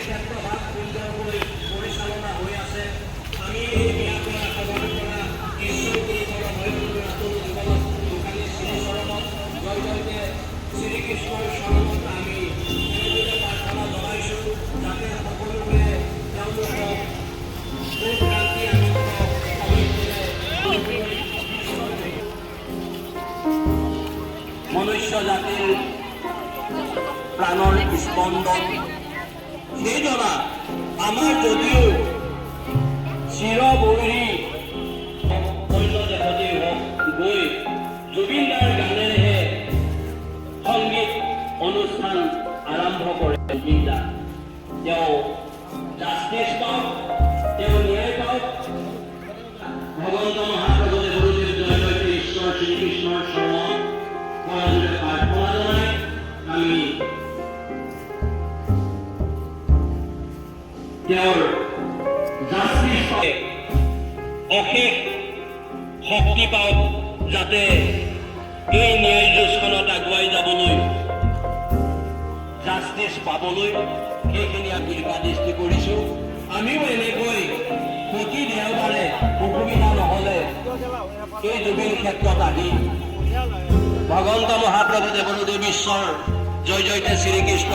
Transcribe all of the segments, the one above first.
ক্ষেত্ৰভাগ সুন্দৰকৈ পৰিচালনা হৈ আছে। আমি ইয়াৰ পৰা খবৰ পৰা ঈশ্বৰ গুৰুজনৰ ভয়ংকৰ আতুল জীৱনত দোকানী শ্ৰীচৰণত জয় জয়তে শ্ৰীকৃষ্ণৰ চৰণত আমি এনেদৰে প্ৰাৰ্থনা জনাইছোঁ, যাতে সকলোৱে তেওঁলোকক সুখ শান্তি আনন্দ মনুষ্য জাতিৰ প্ৰাণৰ স্পন্দন সেইজনা আমাৰ যদিও চিৰবৈৰী অন্য দেশতেই হওক গৈ জুবিন দাৰ গানেৰেহে সংগীত অনুষ্ঠান আৰম্ভ কৰে। জুবিন দা তেওঁ জাষ্টিছ পাওক, তেওঁ ন্যায় পাওক। ভগৱন্ত মহাপ্ৰভুদেৱ গুৰুদেৱ জয় জয়তে ঈশ্বৰ শ্ৰীকৃষ্ণৰ চৰণত প্ৰাৰ্থনা জনাই আমি তেওঁৰ জাষ্টিছ অশেষ শক্তি পাওক, যাতে এই ন্যায় যুঁজখনত আগুৱাই যাবলৈ জাষ্টিছ পাবলৈ সেইখিনি আমি দৃষ্টি কৰিছোঁ। আমিও এনেকৈ প্ৰতি দেওবাৰে অসুবিধা নহ'লে এই জুবিন ক্ষেত্ৰত আহি ভগৱন্ত মহাপ্ৰভু দেৱদেৱ ঈশ্বৰ জয় জয়তে শ্ৰীকৃষ্ণ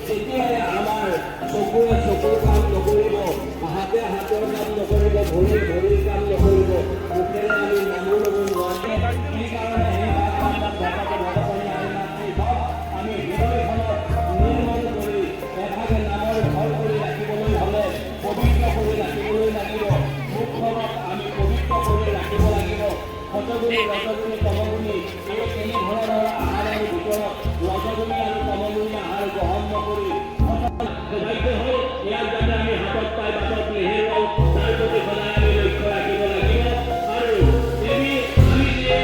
তেতিয়াহে আমাৰ চকুৰে চকুৰ কাম নকৰিব, হাতে হাতৰ কাম নকৰিব, ভৰিৰ ভৰিৰ কাম নকৰিব, মুখেৰে আমি নামো ল'ব নোৱাৰিম। সেইকাৰণে সেই ভগৱানে আমি হৃদয়খনত নিৰ্মল কৰি এভাগে নামৰ ঘৰ কৰি ৰাখিবলৈ হ'লে পবিত্ৰ কৰি ৰাখিবলৈ লাগিব। মুখখনত আমি পবিত্ৰ কৰি ৰাখিব লাগিব। সতগুণী ৰজগুণী তমগুণী এই তেনেধৰণৰ আহাৰৰ ভিতৰত ৰজগুণী আৰু তমগুণী আহাৰ গ্ৰহণ নকৰি সৌভাগ্য হ'ল ইয়াক যাতে আমি হাতত পাই বাটত নেহেৰুৱাওঁ, তাৰ প্ৰতি সদায় আমি লক্ষ্য ৰাখিব লাগিব। আৰু আমি যে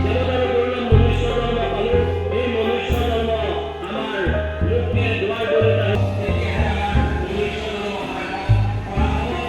দেৱতাৰ কৰিলে মনুষ্য জন্ম পালোঁ, এই মনুষ্য জন্ম আমাৰ লোকে দুৱাৰ দৰে তেতিয়াহে আমাৰ মনুষ্য জন্ম কৰা হ'ব।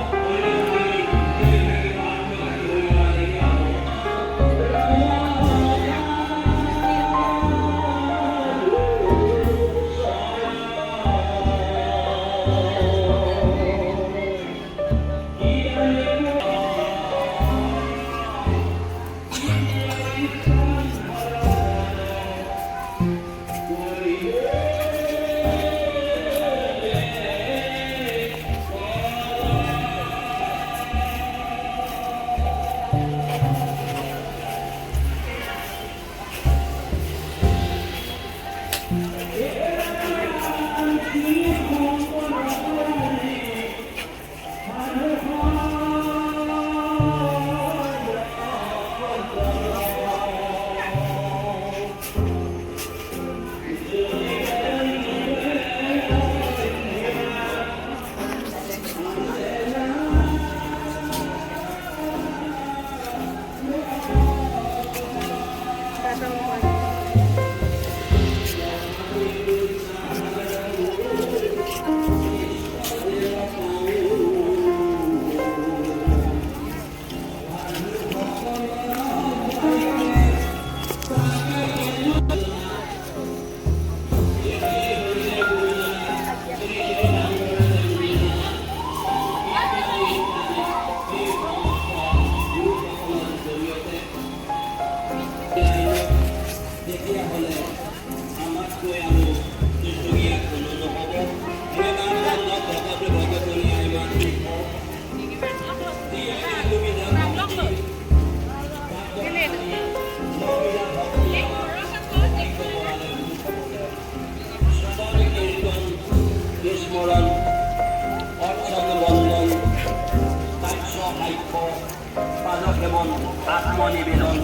পাদসেৱন আত্মনিবেদন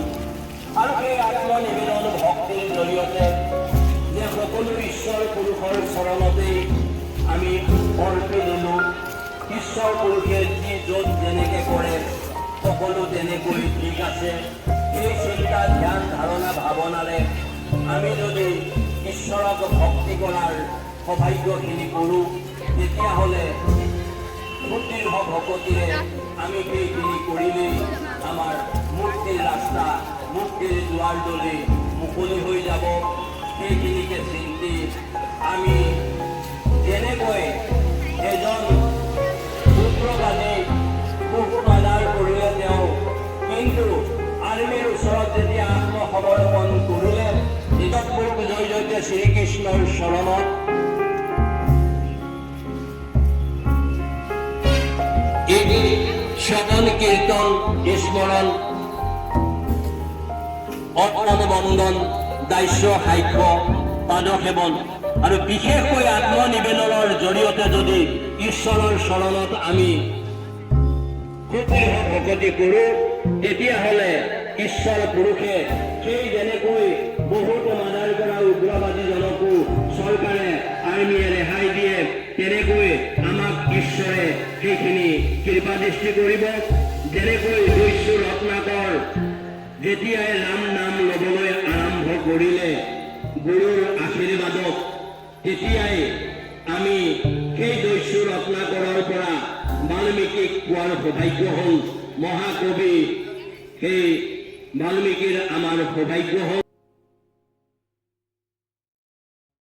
আৰু সেই আত্মনিবেদন ভক্তিৰ জৰিয়তে যে সকলো ঈশ্বৰ পুৰুষৰ চৰণতেই আমি অৰ্পি দিলোঁ। ঈশ্বৰ পুৰুষে যি য'ত যেনেকৈ কৰে সকলো তেনেকৈ ঠিক আছে। এই চিন্তা ধ্যান ধাৰণা ভাৱনাৰে আমি যদি ঈশ্বৰক ভক্তি কৰাৰ সৌভাগ্যখিনি কৰোঁ তেতিয়াহ'লে সুদীৰ্ঘ ভকতিৰে আমি সেইখিনি কৰিলেই আমাৰ মুক্তিৰ ৰাস্তা মুক্তিৰ দুৱাৰদলি মুকলি হৈ যাব। সেইখিনিকে চিন্তি আমি যেনেকৈ এজন উগ্ৰবাদী সুখমাদাৰ কৰিলে তেওঁ, কিন্তু আৰ্মীৰ ওচৰত যেতিয়া আত্মসমৰ্পণ কৰিলে নিজতবোৰ জয়তে শ্ৰীকৃষ্ণৰ চৰণত এই শ্ৰৱণ কীৰ্তন স্মৰণ অৰ্পণ বন্দন দাস্য সাক্ষ্য পাদসেৱন আৰু বিশেষকৈ আত্মনিবেদনৰ জৰিয়তে যদি ঈশ্বৰৰ চৰণত আমি সুদীৰ্ঘ ভকতি কৰোঁ তেতিয়াহ'লে ঈশ্বৰ পুৰুষে সেই যেনেকৈ বহুতো মাদাৰ কৰা উগ্ৰবাদীজনকো চৰকাৰে আৰ্মীয়ে ৰেহাই দিয়ে তেনেকৈ আমাক ঈশ্বৰে সেইখিনি কৃপাদৃষ্টি কৰিব। যেনেকৈ দস্যু ৰত্নাকৰ যেতিয়াই ৰাম নাম ল'বলৈ আৰম্ভ কৰিলে গুৰুৰ আশীৰ্বাদত তেতিয়াই আমি সেই দস্যু ৰত্নাকৰৰ পৰা বাল্মীকিক পোৱাৰ সৌভাগ্য হ'ল। মহাকবি সেই বাল্মীকিৰ আমাৰ সৌভাগ্য হ'ল।